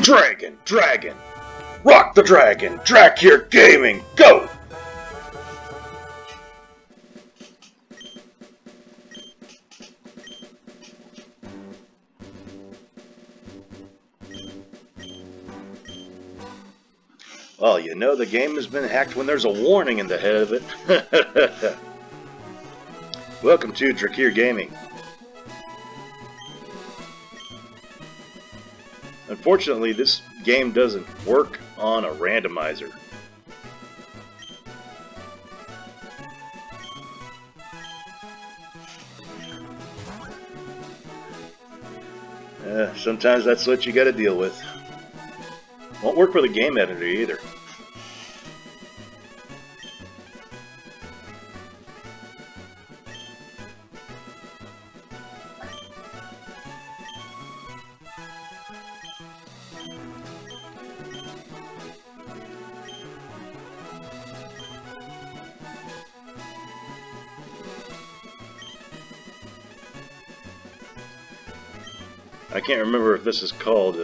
Dragon, dragon! Rock the dragon! Drac your gaming! Go! Well, you know the game has been hacked when there's a warning in the head of it. Welcome to Drakir Gaming. Unfortunately, this game doesn't work on a randomizer. Sometimes that's what you gotta deal with. Won't work for the game editor either. I can't remember if this is called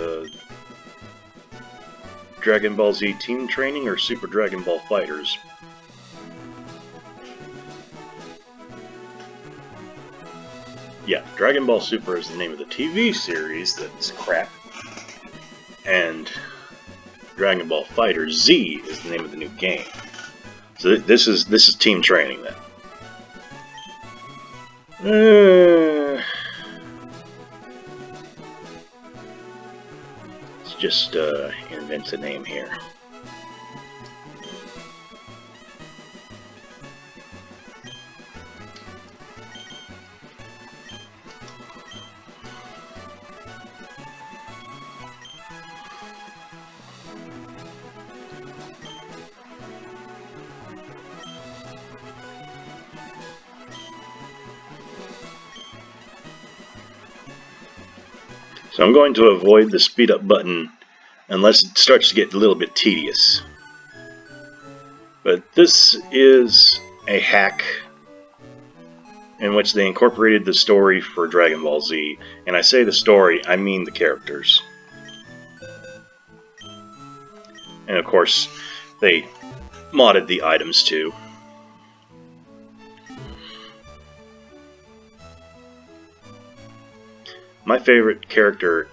Dragon Ball Z Team Training or Super Dragon Ball Fighters. Yeah, Dragon Ball Super is the name of the TV series that's crap, and Dragon Ball Fighters Z is the name of the new game. So this is Team Training then. Just invent a name here. So I'm going to avoid the speed up button unless it starts to get a little bit tedious. But this is a hack in which they incorporated the story for Dragon Ball Z. And I say the story, I mean the characters. And of course, they modded the items too. My favorite character,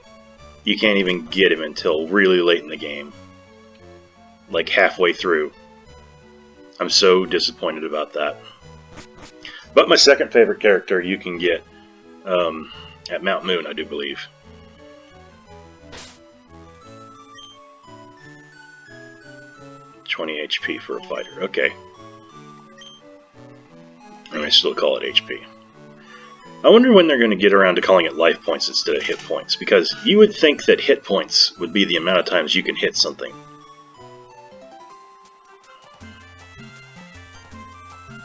you can't even get him until really late in the game. Like halfway through. I'm so disappointed about that. But my second favorite character you can get at Mount Moon, I do believe. $20 HP for a fighter, okay. And I still call it HP. I wonder when they're going to get around to calling it life points instead of hit points, because you would think that hit points would be the amount of times you can hit something.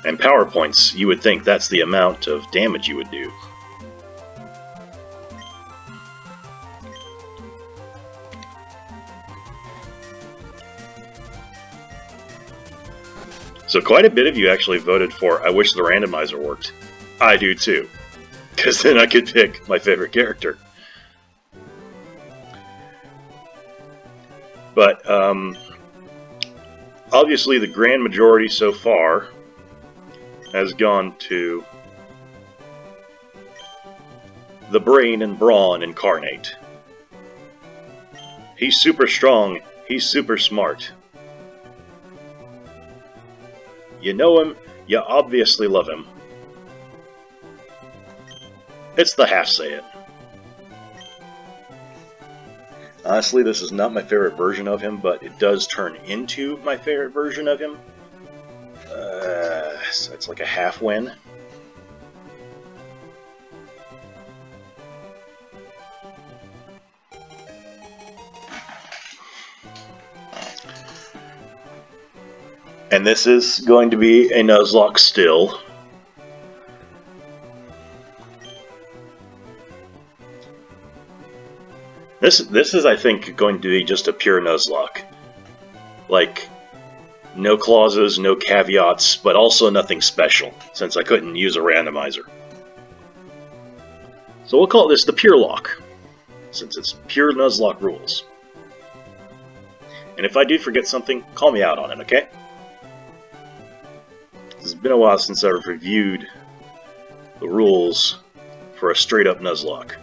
And power points, you would think that's the amount of damage you would do. So quite a bit of you actually voted for, I wish the randomizer worked. I do too. Because then I could pick my favorite character. But, obviously the grand majority so far has gone to the Brain and Brawn Incarnate. He's super strong, he's super smart. You know him, you obviously love him. It's the half-say-it. Honestly, this is not my favorite version of him, but it does turn into my favorite version of him. So it's like a half-win. And this is going to be a Nuzlocke still. This is, I think, going to be just a pure Nuzlocke. Like, no clauses, no caveats, but also nothing special, since I couldn't use a randomizer. So we'll call this the Pure-locke, since it's pure Nuzlocke rules. And if I do forget something, call me out on it, okay? It's been a while since I've reviewed the rules for a straight-up Nuzlocke.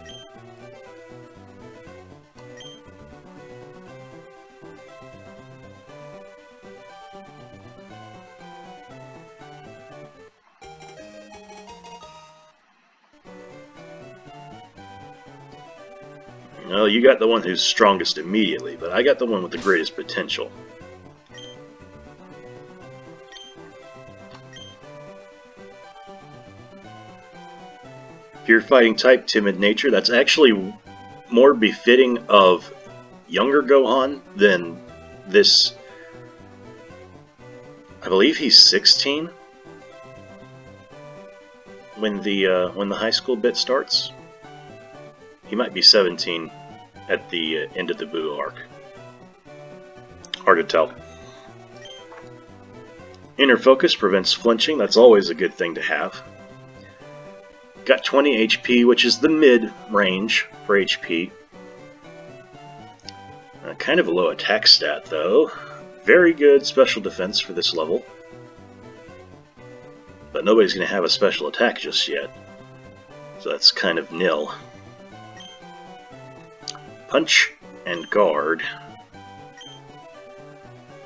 Well, you got the one who's strongest immediately, but I got the one with the greatest potential. Pure fighting type, timid nature, that's actually more befitting of younger Gohan than this. I believe he's 16 when the high school bit starts. He might be 17 at the end of the Buu arc. Hard to tell. Inner focus prevents flinching. That's always a good thing to have. Got 20 HP, which is the mid-range for HP. Kind of a low attack stat, though. Very good special defense for this level. But nobody's going to have a special attack just yet. So that's kind of nil. Punch and guard.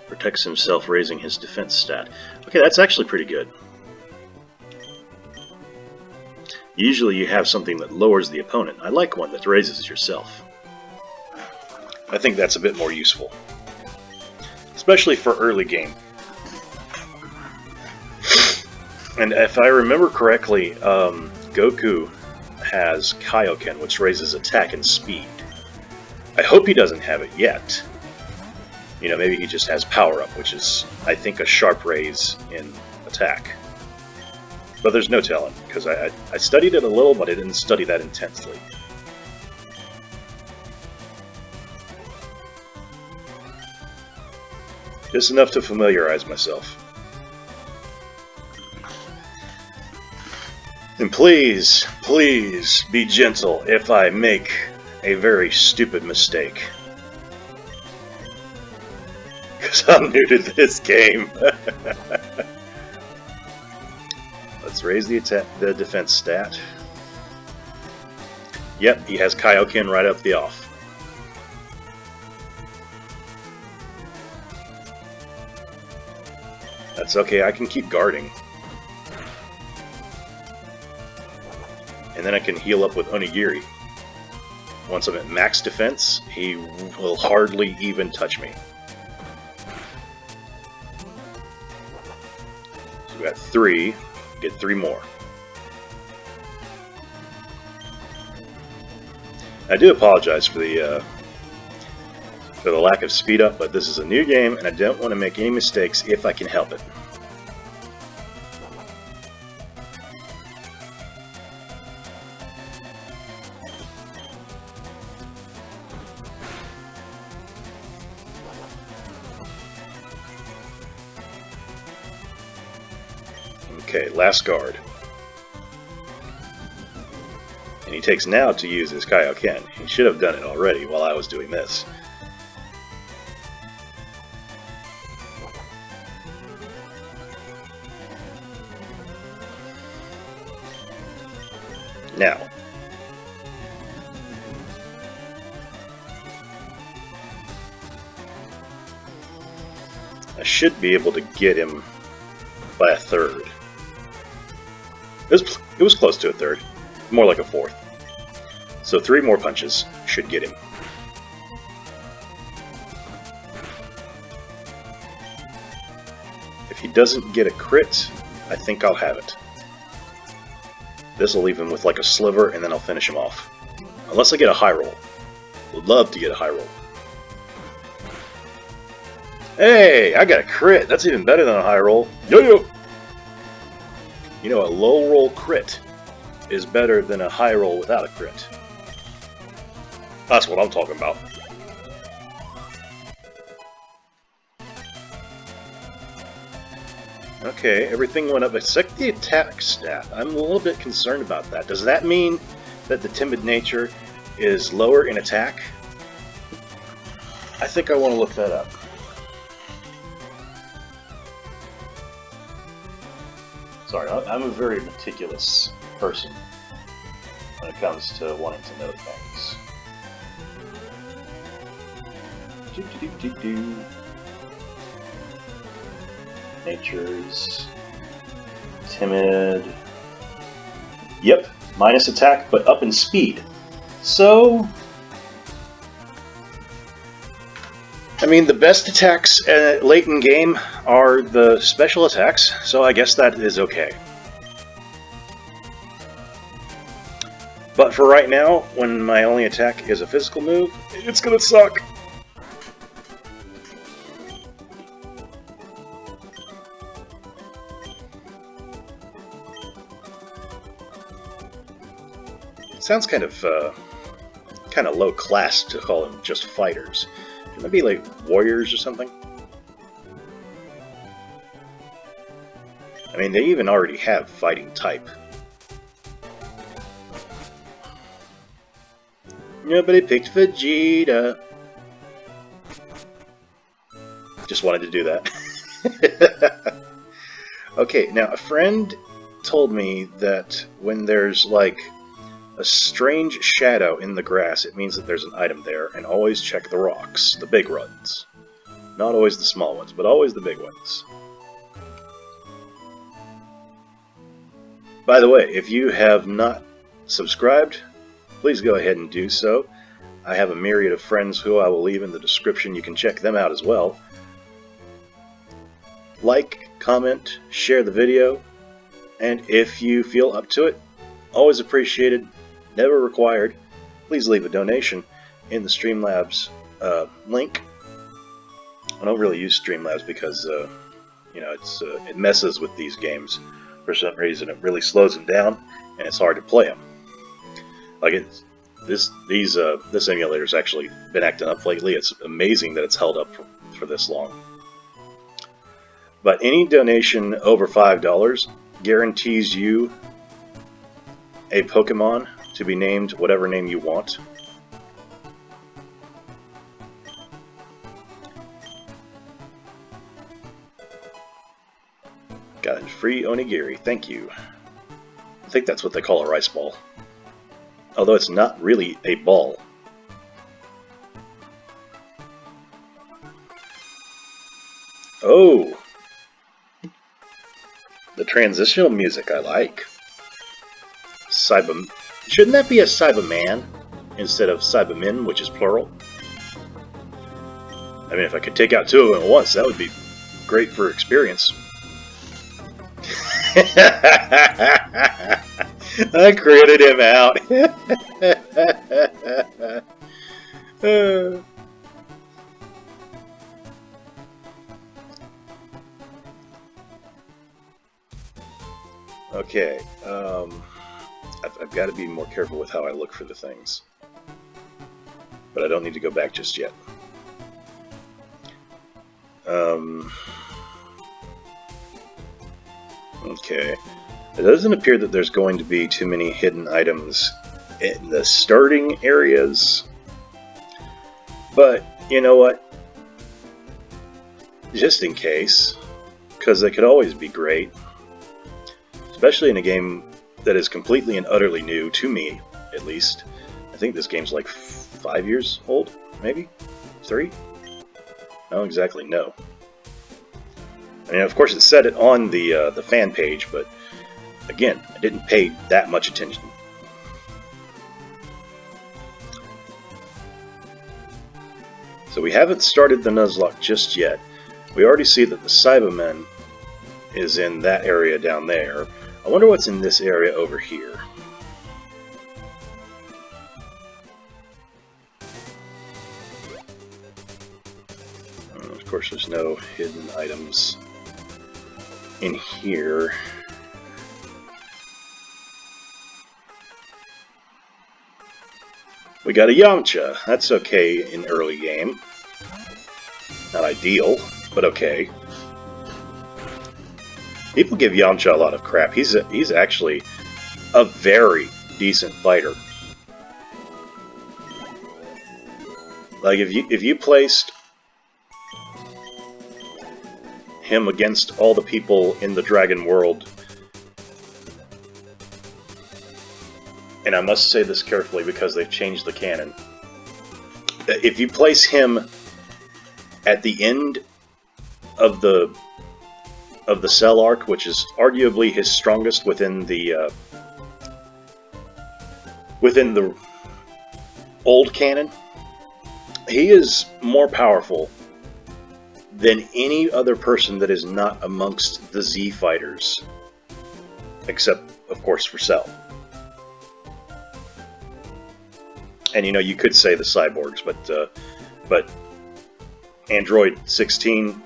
Protects himself, raising his defense stat. Okay, that's actually pretty good. Usually you have something that lowers the opponent. I like one that raises yourself. I think that's a bit more useful. Especially for early game. And if I remember correctly, Goku has Kaioken, which raises attack and speed. I hope he doesn't have it yet. You know, maybe he just has power up, which is, I think, a sharp raise in attack. But there's no telling, because I studied it a little, but I didn't study that intensely. Just enough to familiarize myself. And please, please be gentle if I make a very stupid mistake. Because I'm new to this game. Let's raise the defense stat. Yep, he has Kaioken right up the off. That's okay, I can keep guarding. And then I can heal up with Onigiri. Once I'm at max defense, he will hardly even touch me. So we got 3. Get 3 more. I do apologize for the lack of speed up, but this is a new game, and I don't want to make any mistakes if I can help it. Okay, last guard. And he takes now to use his Kaioken. He should have done it already while I was doing this. Now, I should be able to get him by a third. It was close to a third, more like a fourth. So 3 more punches should get him. If he doesn't get a crit, I think I'll have it. This will leave him with like a sliver, and then I'll finish him off. Unless I get a high roll. Would love to get a high roll. Hey, I got a crit. That's even better than a high roll. Yo-yo! You know, a low roll crit is better than a high roll without a crit. That's what I'm talking about. Okay, everything went up except the attack stat. I'm a little bit concerned about that. Does that mean that the timid nature is lower in attack? I think I want to look that up. Sorry, I'm a very meticulous person when it comes to wanting to know things. Nature's timid. Yep, minus attack, but up in speed. So, I mean, the best attacks late in game are the special attacks, so I guess that is okay. But for right now, when my only attack is a physical move, it's gonna suck. It sounds kind of low class to call them just fighters. Shouldn't they be like warriors or something? I mean, they even already have fighting type. Nobody picked Vegeta. Just wanted to do that. Okay, now a friend told me that when there's like a strange shadow in the grass, it means that there's an item there, and always check the rocks, the big ones. Not always the small ones, but always the big ones. By the way, if you have not subscribed, please go ahead and do so. I have a myriad of friends who I will leave in the description. You can check them out as well. Like, comment, share the video, and if you feel up to it, always appreciated, never required, please leave a donation in the Streamlabs link. I don't really use Streamlabs because you know, it messes with these games for some reason. It really slows them down, and it's hard to play them. Like this emulator's actually been acting up lately. It's amazing that it's held up for this long. But any donation over $5 guarantees you a Pokemon to be named whatever name you want. Got a free onigiri, thank you. I think that's what they call a rice ball. Although it's not really a ball. Oh! The transitional music I like. Shouldn't that be a Cyberman instead of Cybermen, which is plural? I mean, if I could take out two of them at once, that would be great for experience. I created him out. Okay, I've got to be more careful with how I look for the things. But I don't need to go back just yet. Okay. It doesn't appear that there's going to be too many hidden items in the starting areas. But, you know what? Just in case, because they could always be great. Especially in a game that is completely and utterly new, to me, at least. I think this game's like 5 years old, maybe? 3? I don't exactly know. I mean, of course it said it on the fan page, but again, I didn't pay that much attention. So we haven't started the Nuzlocke just yet. We already see that the Cyberman is in that area down there. I wonder what's in this area over here. Of course, there's no hidden items in here. We got a Yamcha. That's okay in early game. Not ideal, but okay. People give Yamcha a lot of crap. He's actually a very decent fighter. Like if you placed him against all the people in the Dragon World and I must say this carefully because they've changed the canon. If you place him at the end of the Cell arc, which is arguably his strongest within the old canon, he is more powerful than any other person that is not amongst the Z fighters, except of course for Cell. And you know, you could say the cyborgs, but Android 16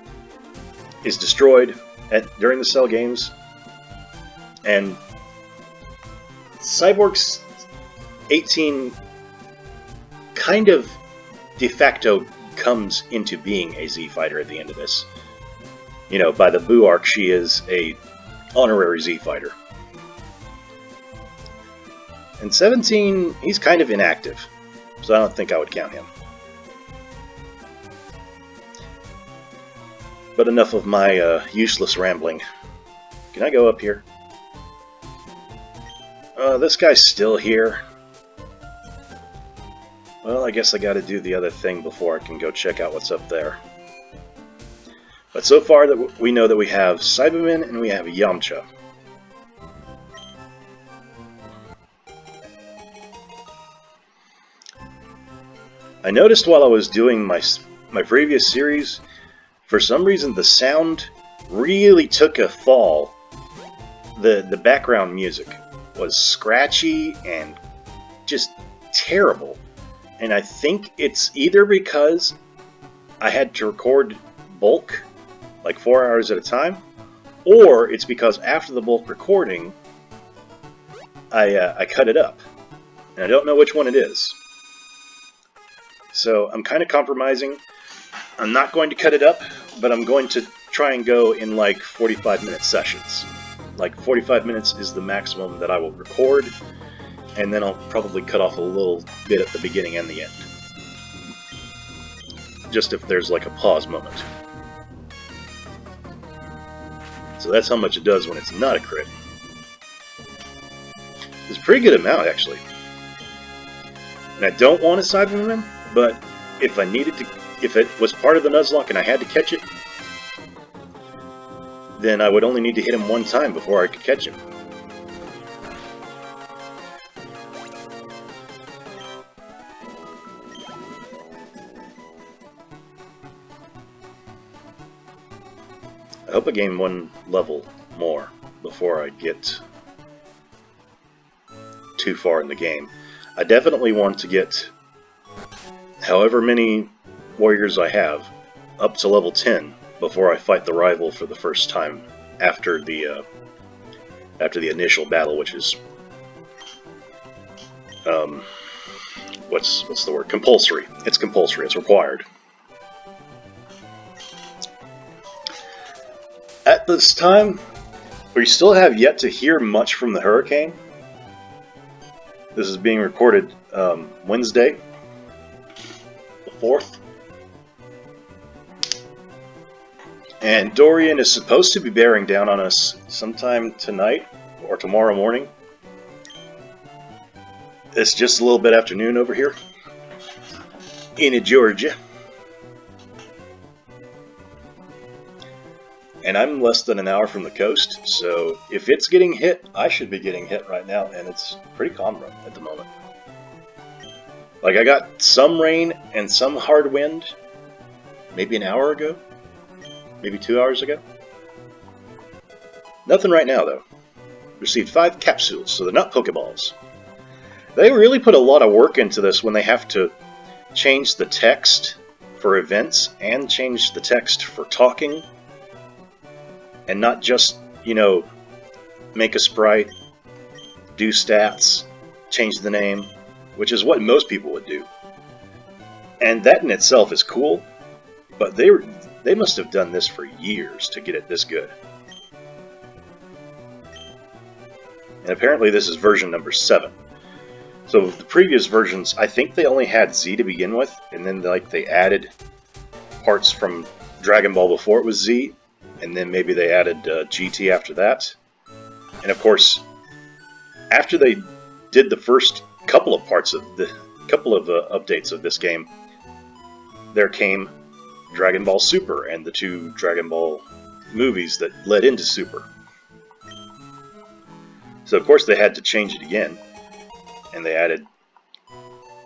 is destroyed during the Cell games, and Cyborg 18 kind of de facto comes into being a Z fighter at the end of this. You know, by the Boo arc, she is a honorary Z fighter. And 17, he's kind of inactive, so I don't think I would count him. But enough of my useless rambling. Can I go up here? This guy's still here. Well, I guess I gotta do the other thing before I can go check out what's up there. But so far that we know that we have Cybermen and we have Yamcha. I noticed while I was doing my previous series, for some reason the sound really took a fall. The background music was scratchy and just terrible. And I think it's either because I had to record bulk, like 4 hours at a time, or it's because after the bulk recording, I cut it up. And I don't know which one it is. So I'm kind of compromising. I'm not going to cut it up, but I'm going to try and go in like 45-minute sessions. Like 45 minutes is the maximum that I will record, and then I'll probably cut off a little bit at the beginning and the end. Just if there's like a pause moment. So that's how much it does when it's not a crit. It's a pretty good amount, actually. And I don't want a Cyberman, but if I needed to, if it was part of the Nuzlocke and I had to catch it, then I would only need to hit him one time before I could catch him. I hope I gain one level more before I get too far in the game. I definitely want to get however many warriors I have up to level 10 before I fight the rival for the first time after the initial battle, which is what's the word? Compulsory. It's compulsory. It's required. At this time, we still have yet to hear much from the hurricane. This is being recorded Wednesday, the 4th. And Dorian is supposed to be bearing down on us sometime tonight or tomorrow morning. It's just a little bit after noon over here in Georgia. And I'm less than an hour from the coast, so if it's getting hit, I should be getting hit right now, and it's pretty calm at the moment. Like, I got some rain and some hard wind maybe an hour ago, maybe 2 hours ago. Nothing right now, though. Received 5 capsules, so they're not Pokeballs. They really put a lot of work into this when they have to change the text for events and change the text for talking. And not just, you know, make a sprite, do stats, change the name, which is what most people would do. And that in itself is cool, but they must have done this for years to get it this good. And apparently this is version number 7. So the previous versions, I think they only had Z to begin with, and then like they added parts from Dragon Ball before it was Z. And then maybe they added GT after that. And of course, after they did the first couple of updates of this game, there came Dragon Ball Super and the 2 Dragon Ball movies that led into Super. So of course they had to change it again, and they added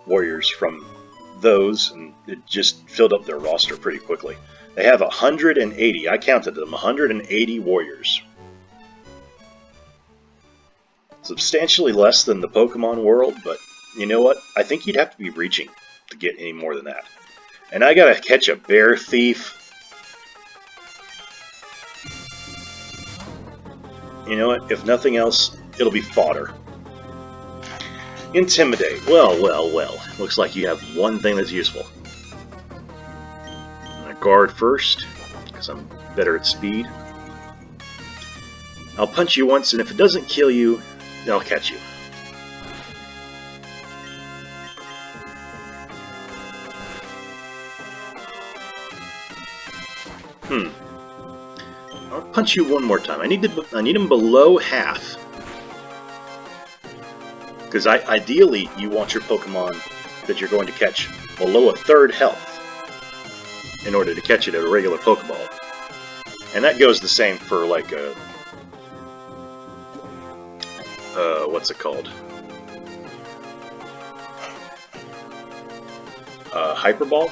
warriors from those, and it just filled up their roster pretty quickly. They have 180, I counted them, 180 warriors. Substantially less than the Pokemon world, but you know what? I think you'd have to be reaching to get any more than that. And I gotta catch a bear thief. You know what? If nothing else, it'll be fodder. Intimidate. Well, well, well. Looks like you have one thing that's useful. I'm gonna guard first, because I'm better at speed. I'll punch you once, and if it doesn't kill you, then I'll catch you. I'll punch you one more time. I need him below half. Because ideally, you want your Pokemon that you're going to catch below a third health in order to catch it at a regular Pokeball. And that goes the same for like a... what's it called? Hyper Ball?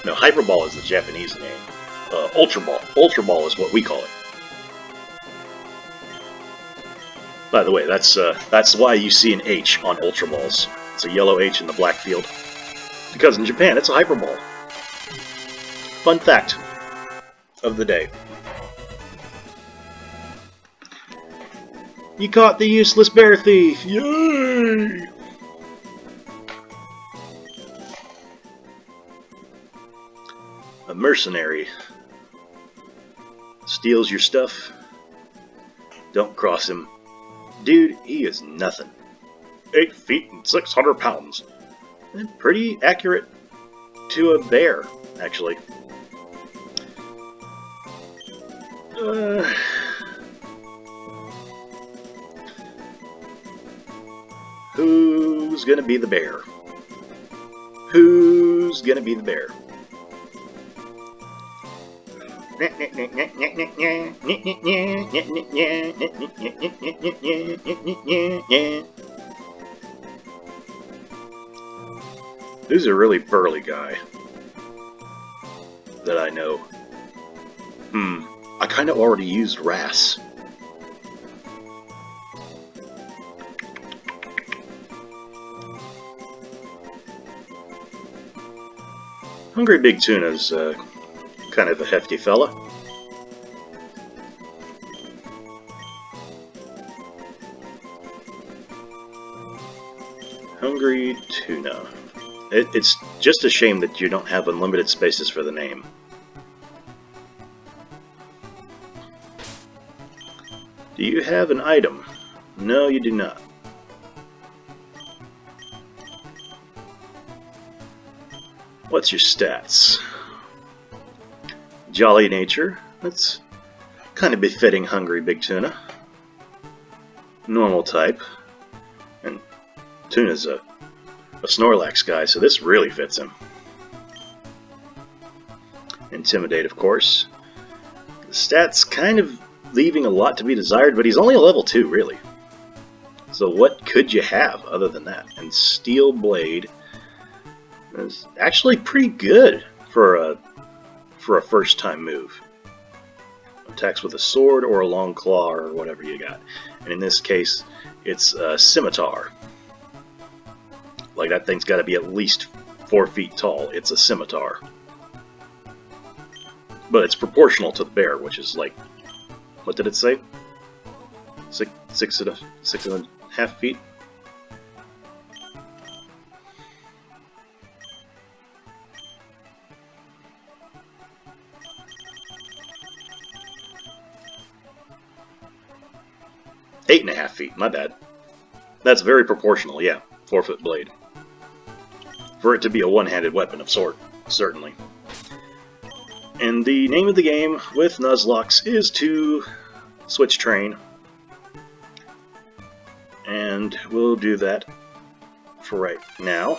No, Hyper Ball is the Japanese name. Ultra Ball. Ultra Ball is what we call it. By the way, that's why you see an H on Ultra Balls. It's a yellow H in the black field. Because in Japan, it's a Hyper Ball. Fun fact of the day. You caught the useless bear thief! Yay! A mercenary steals your stuff. Don't cross him. Dude, he is nothing. 8 feet and 600 pounds. And pretty accurate to a bear, actually. Who's gonna be the bear? Who's gonna be the bear? Who's a really burly guy that I know? I kind of already used Wrasse. Hungry Big Tuna's kind of a hefty fella. Hungry Tuna. It's just a shame that you don't have unlimited spaces for the name. Do you have an item? No, you do not. What's your stats? Jolly nature. That's kind of befitting Hungry Big Tuna. Normal type. And Tuna's a Snorlax guy, so this really fits him. Intimidate, of course. The stats kind of leaving a lot to be desired, but he's only a level 2, really. So what could you have other than that? And Steel Blade is actually pretty good for a first-time move. Attacks with a sword or a long claw or whatever you got. And in this case, it's a scimitar. Like, that thing's got to be at least 4 feet tall. It's a scimitar. But it's proportional to the bear, which is like, what did it say? Six and a half feet? 8.5 feet, my bad. That's very proportional, yeah. 4-foot blade. For it to be a one-handed weapon of sort, certainly. And the name of the game with Nuzlocke is to switch train And we'll do that for right now.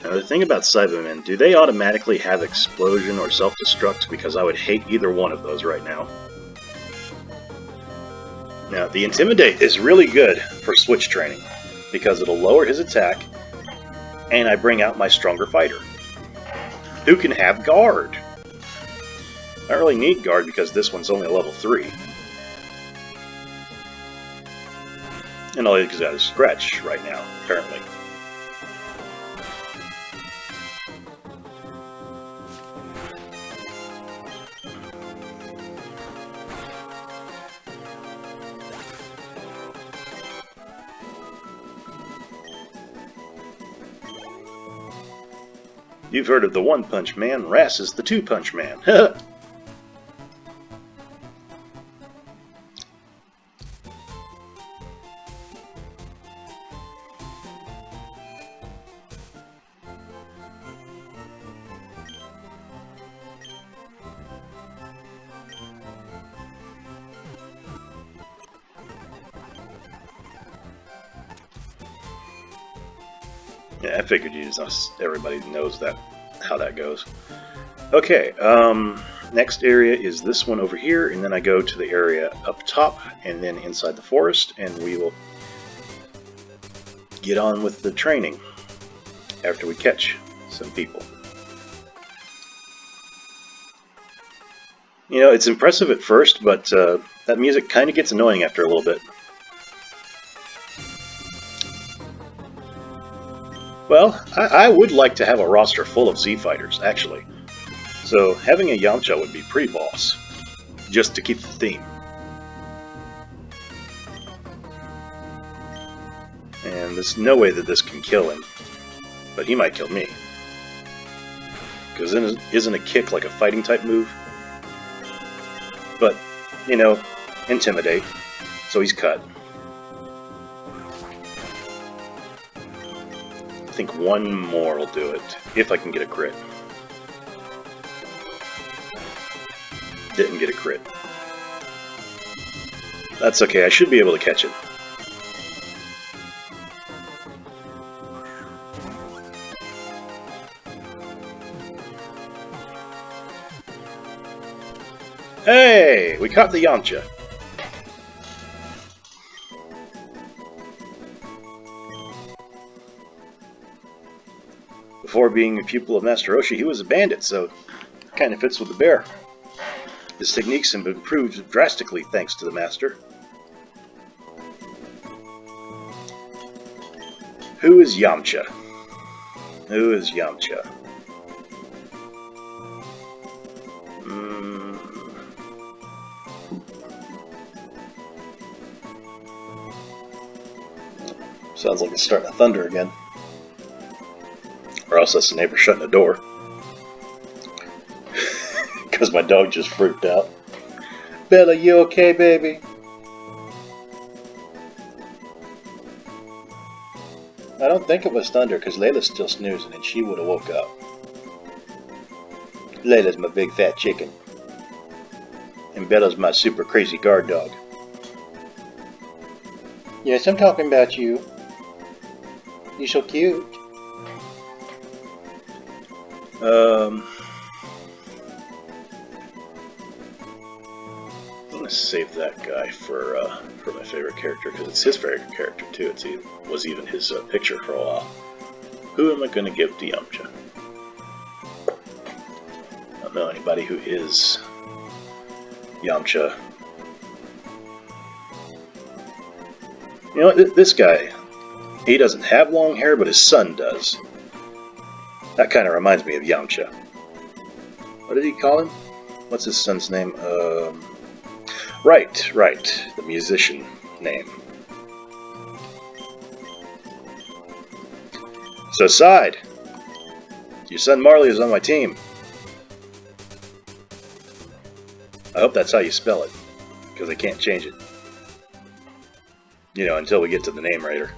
Now the thing about Cybermen, do they automatically have explosion or self-destruct? Because I would hate either one of those right now. Now the Intimidate is really good for switch training, because it'll lower his attack, and I bring out my stronger fighter, who can have guard. I don't really need guard because this one's only a level 3. And all he's got is Scratch right now, apparently. You've heard of the One-Punch Man. Ras is the Two-Punch Man. Yeah, I figured everybody knows that how that goes. Okay, next area is this one over here, and then I go to the area up top, and then inside the forest, and we will get on with the training after we catch some people. You know, it's impressive at first, but that music kind of gets annoying after a little bit. Well, I would like to have a roster full of Z-Fighters, actually. So having a Yamcha would be pretty boss, just to keep the theme. And there's no way that this can kill him, but he might kill me. Because isn't a kick like a fighting type move? But, you know, Intimidate, so he's cut. I think one more will do it, if I can get a crit. Didn't get a crit. That's okay, I should be able to catch it. Hey! We caught the Yamcha. Before being a pupil of Master Roshi, he was a bandit, so it kind of fits with the bear. His techniques have improved drastically thanks to the Master. Who is Yamcha? Who is Yamcha? Sounds like it's starting to thunder again. Or else that's the neighbor shutting the door. Because my dog just freaked out. Bella, you okay, baby? I don't think it was thunder because Layla's still snoozing and she would have woke up. Layla's my big fat chicken. And Bella's my super crazy guard dog. Yes, I'm talking about you. You're so cute. I'm gonna save that guy for my favorite character because it's his favorite character too. It was even his picture for a while. Who am I gonna give to Yamcha? I don't know anybody who is Yamcha. You know, this guy, he doesn't have long hair, but his son does. That kind of reminds me of Yamcha. What did he call him? What's his son's name? Right, the musician name. So, Side, your son Marley is on my team. I hope that's how you spell it, because I can't change it. You know, until we get to the name writer.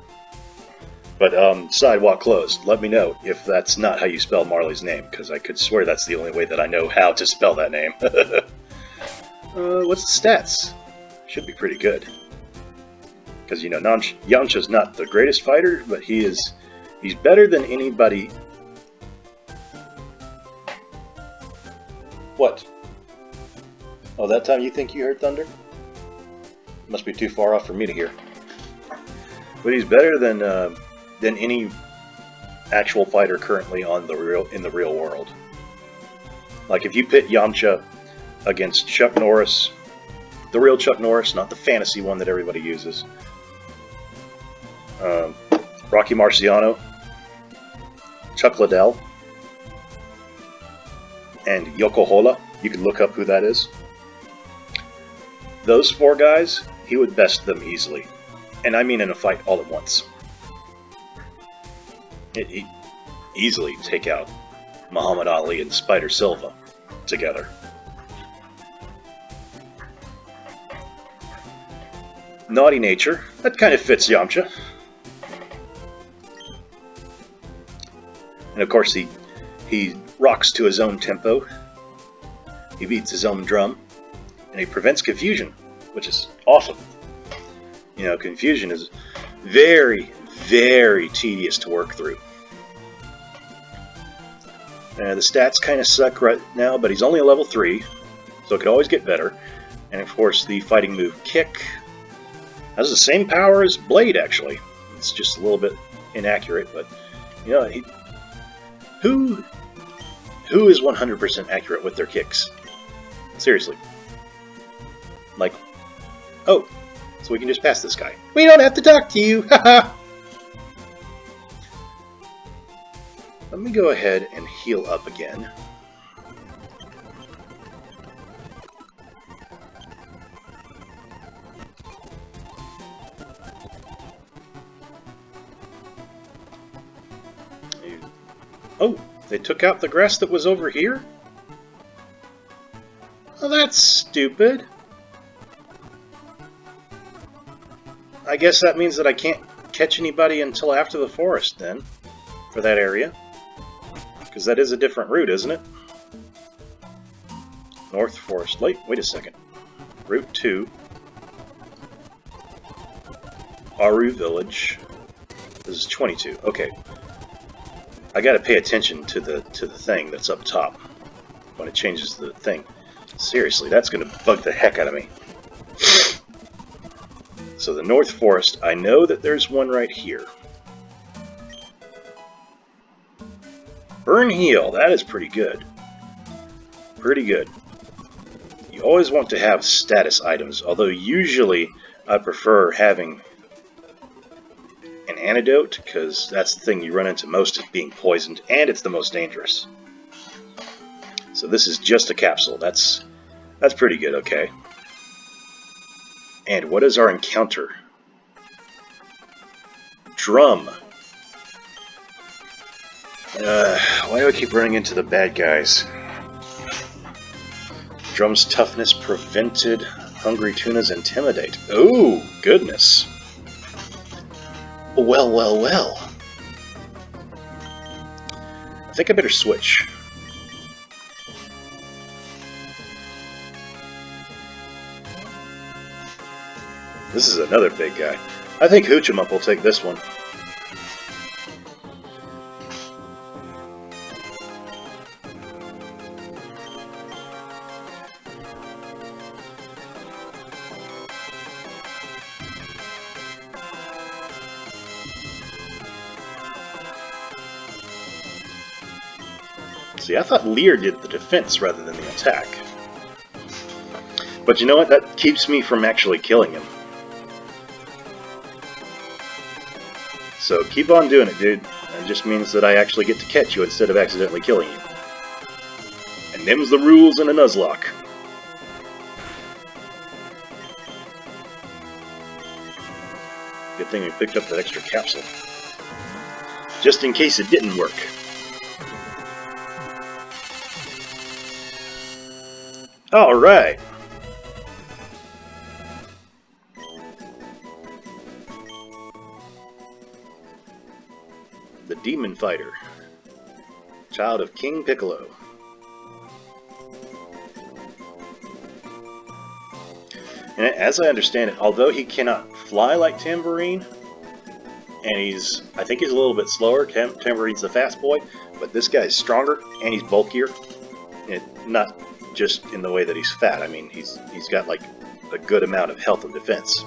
But, sidewalk closed. Let me know if that's not how you spell Marley's name, because I could swear that's the only way that I know how to spell that name. What's the stats? Should be pretty good. Because, you know, Yamcha's not the greatest fighter, but he's better than anybody. What? Oh, that time you think you heard thunder? Must be too far off for me to hear. But he's better than any actual fighter currently in the real world. Like if you pit Yamcha against Chuck Norris, the real Chuck Norris, not the fantasy one that everybody uses, Rocky Marciano, Chuck Liddell, and Yoko Hola, you can look up who that is. Those four guys, he would best them easily. And I mean in a fight all at once. He'd easily take out Muhammad Ali and Spider Silva together. Naughty nature, that kind of fits Yamcha. And of course he rocks to his own tempo, he beats his own drum, and he prevents confusion, which is awesome. You know, confusion is very, very tedious to work through. The stats kind of suck right now, but he's only a level 3, so it could always get better. And of course the fighting move Kick has the same power as Blade, actually. It's just a little bit inaccurate, but you know, who is 100% accurate with their kicks? Seriously. Like, oh, so we can just pass this guy. We don't have to talk to you! Haha! Let me go ahead and heal up again. Oh, they took out the grass that was over here? Oh, that's stupid. I guess that means that I can't catch anybody until after the forest, then, for that area. Because that is a different route, isn't it? North Forest. Wait a second. Route 2. Aru Village. This is 22. Okay. I gotta pay attention to the thing that's up top when it changes the thing. Seriously, that's gonna bug the heck out of me. So the North Forest, I know that there's one right here. Burn Heal, that is pretty good. Pretty good. You always want to have status items, although usually I prefer having an antidote, because that's the thing you run into most of being poisoned, and it's the most dangerous. So this is just a capsule. That's pretty good, okay. And what is our encounter? Drum. Why do I keep running into the bad guys? Drum's toughness prevented. Hungry Tuna's intimidate. Oh, goodness. Well, well, well. I think I better switch. This is another big guy. I think Hooch'em Up will take this one. See, I thought Lear did the defense rather than the attack. But you know what? That keeps me from actually killing him. So keep on doing it, dude. It just means that I actually get to catch you instead of accidentally killing you. And them's the rules in a Nuzlocke. Good thing we picked up that extra capsule. Just in case it didn't work. Alright. The Demon Fighter. Child of King Piccolo. And as I understand it, although he cannot fly like Tambourine, and I think he's a little bit slower, Tambourine's the fast boy, but this guy's stronger, and he's bulkier. And not just in the way that he's fat, I mean, he's got like a good amount of health and defense.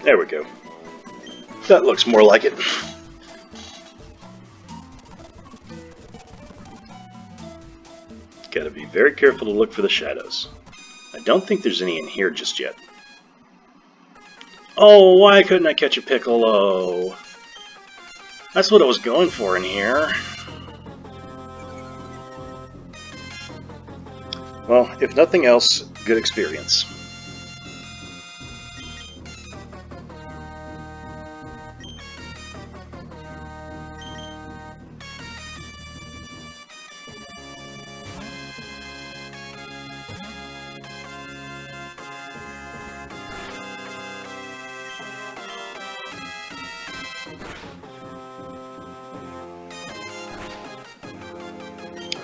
There we go. That looks more like it. Gotta be very careful to look for the shadows. I don't think there's any in here just yet. Oh, why couldn't I catch a Piccolo? That's what I was going for in here. Well, if nothing else, good experience.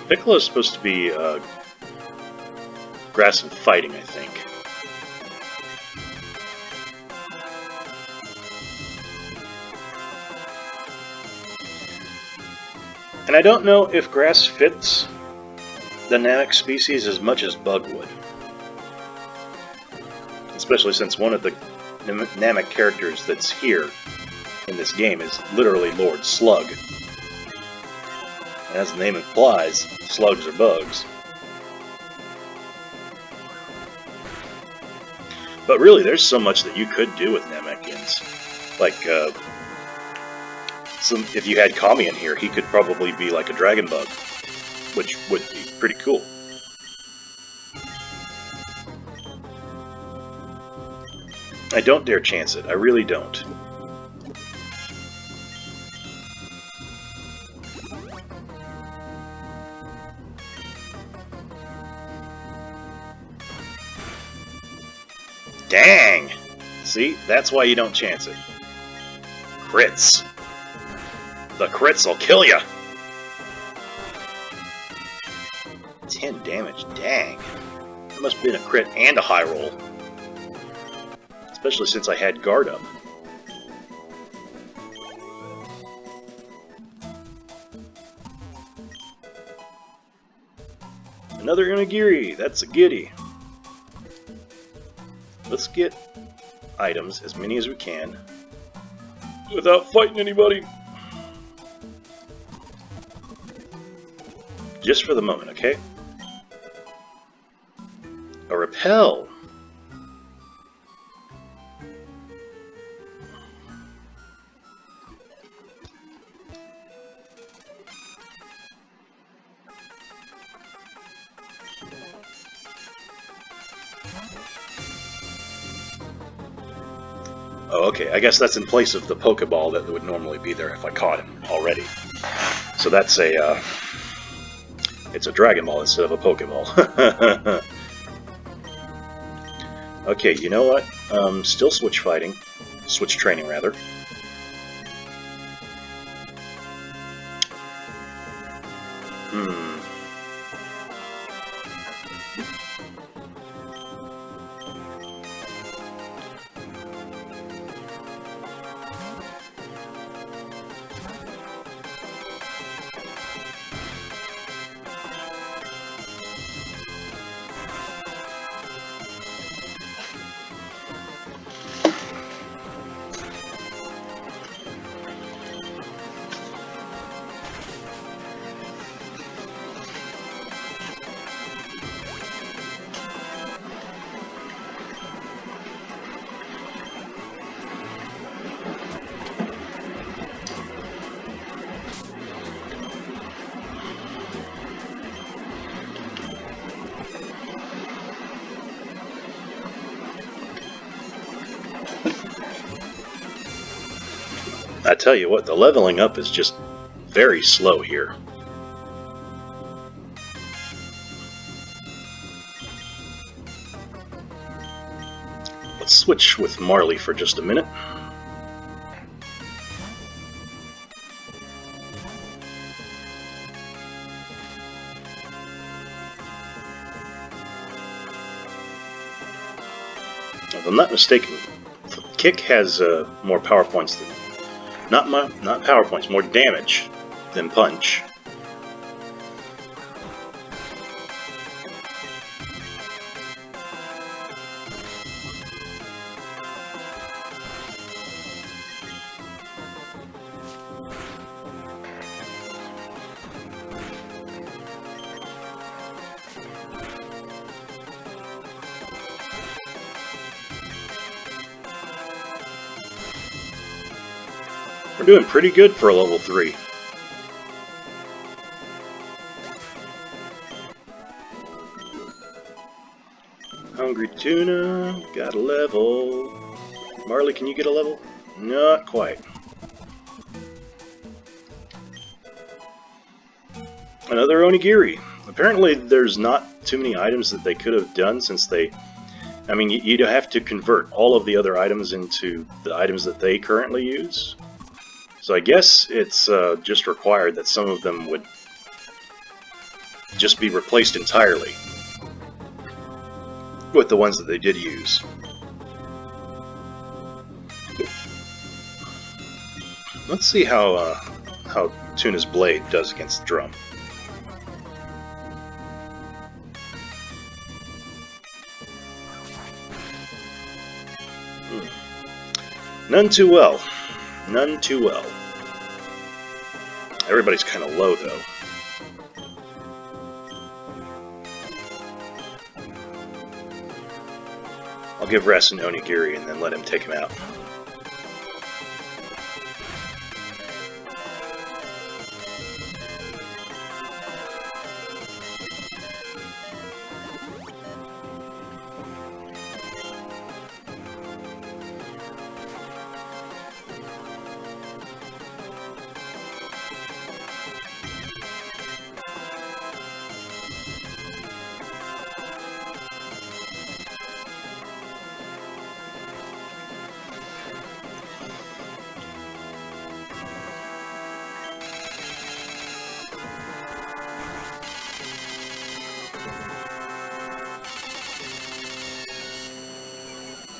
Piccolo's supposed to be grass and fighting, I think. And I don't know if grass fits the Namek species as much as bug would. Especially since one of the Namek characters that's here in this game is literally Lord Slug. As the name implies, slugs are bugs. But really, there's so much that you could do with Namekians. Like, if you had Kami in here, he could probably be like a dragon bug, which would be pretty cool. I don't dare chance it. I really don't. Dang! See, that's why you don't chance it. Crits. The crits will kill ya! 10 damage, dang. That must have been a crit and a high roll. Especially since I had guard up. Another Unagiri, that's a giddy. Let's get items, as many as we can, without fighting anybody. Just for the moment, okay? A repel. Oh, okay, I guess that's in place of the Pokeball that would normally be there if I caught him already. So that's a, it's a Dragon Ball instead of a Pokeball. Okay, you know what? Still switch fighting. Switch training, rather. tell you what, the leveling up is just very slow here. Let's switch with Marley for just a minute. If I'm not mistaken, Kick has more power points than... Not power points, more damage than Punch. We're doing pretty good for a level 3. Hungry Tuna, got a level. Marley, can you get a level? Not quite. Another Onigiri. Apparently there's not too many items that they could have done since they... I mean, you'd have to convert all of the other items into the items that they currently use. So I guess it's just required that some of them would just be replaced entirely with the ones that they did use. Let's see how Tuna's Blade does against the drum. None too well. None too well. Everybody's kind of low, though. I'll give Res an Onigiri and then let him take him out.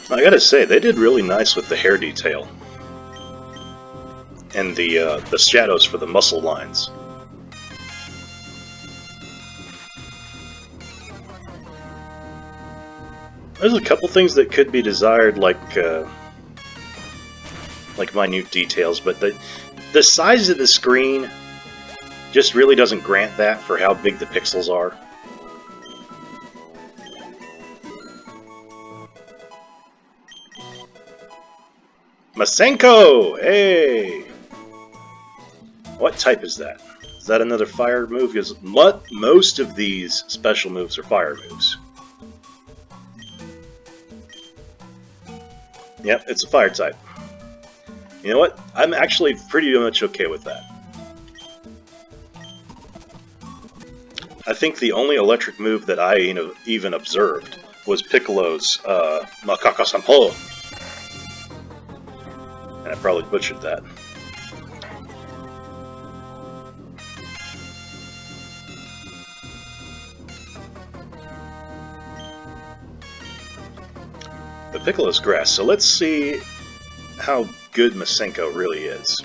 I gotta say, they did really nice with the hair detail and the shadows for the muscle lines. There's a couple things that could be desired, like minute details, but the size of the screen just really doesn't grant that for how big the pixels are. Masenko! Hey! What type is that? Is that another fire move? Because most of these special moves are fire moves. Yep, it's a fire type. You know what? I'm actually pretty much okay with that. I think the only electric move that I even observed was Piccolo's Makaka Sampo. And I probably butchered that. But Piccolo's grass, so let's see how good Masenko really is.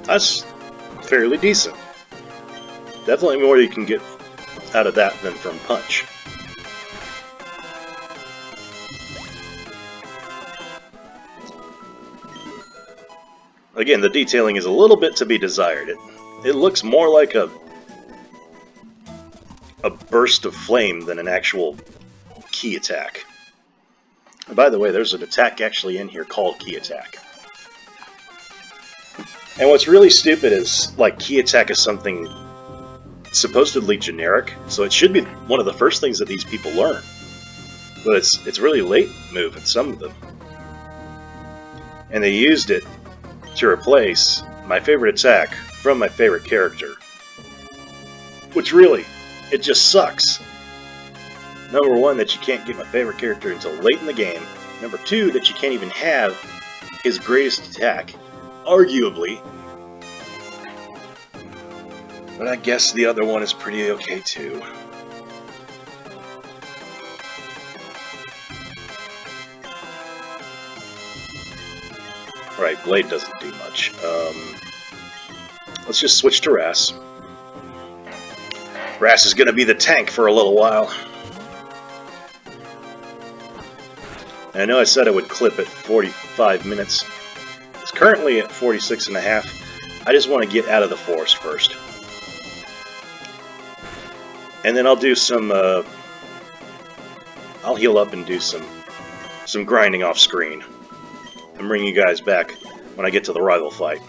That's fairly decent. Definitely more you can get out of that than from Punch. Again, the detailing is a little bit to be desired. It looks more like a burst of flame than an actual key attack. And by the way, there's an attack actually in here called key attack. And what's really stupid is, like, key attack is something supposedly generic, so it should be one of the first things that these people learn. But it's really late move in some of them. And they used it to replace my favorite attack from my favorite character. Which really, it just sucks. Number one, that you can't get my favorite character until late in the game. Number two, that you can't even have his greatest attack, arguably. But I guess the other one is pretty okay too. Right, Blade doesn't do much. Let's just switch to Ras. Ras is going to be the tank for a little while. And I know I said I would clip at 45 minutes. It's currently at 46 and a half. I just want to get out of the forest first. And then I'll do some, I'll heal up and do some grinding off screen. And bring you guys back when I get to the rival fight.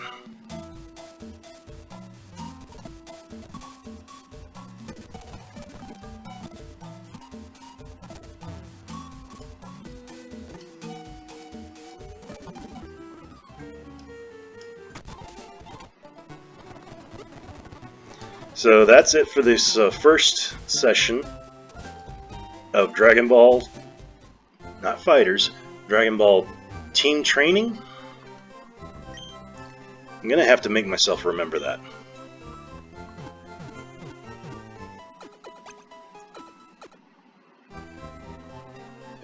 So that's it for this first session of Dragon Ball, not Fighters, Dragon Ball Team Training. I'm gonna have to make myself remember that.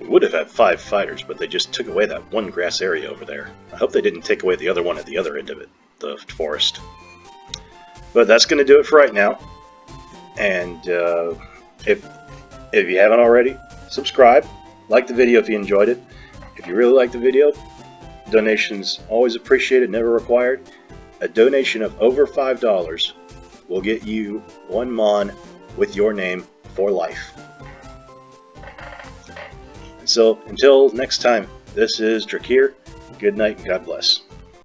We would have had 5 fighters, but they just took away that one grass area over there. I hope they didn't take away the other one at the other end of it, the forest. But that's going to do it for right now. And if you haven't already, subscribe. Like the video if you enjoyed it. If you really like the video, donations always appreciated, never required. A donation of over $5 will get you 1 Mon with your name for life. And so, until next time, this is Drakir. Good night and God bless.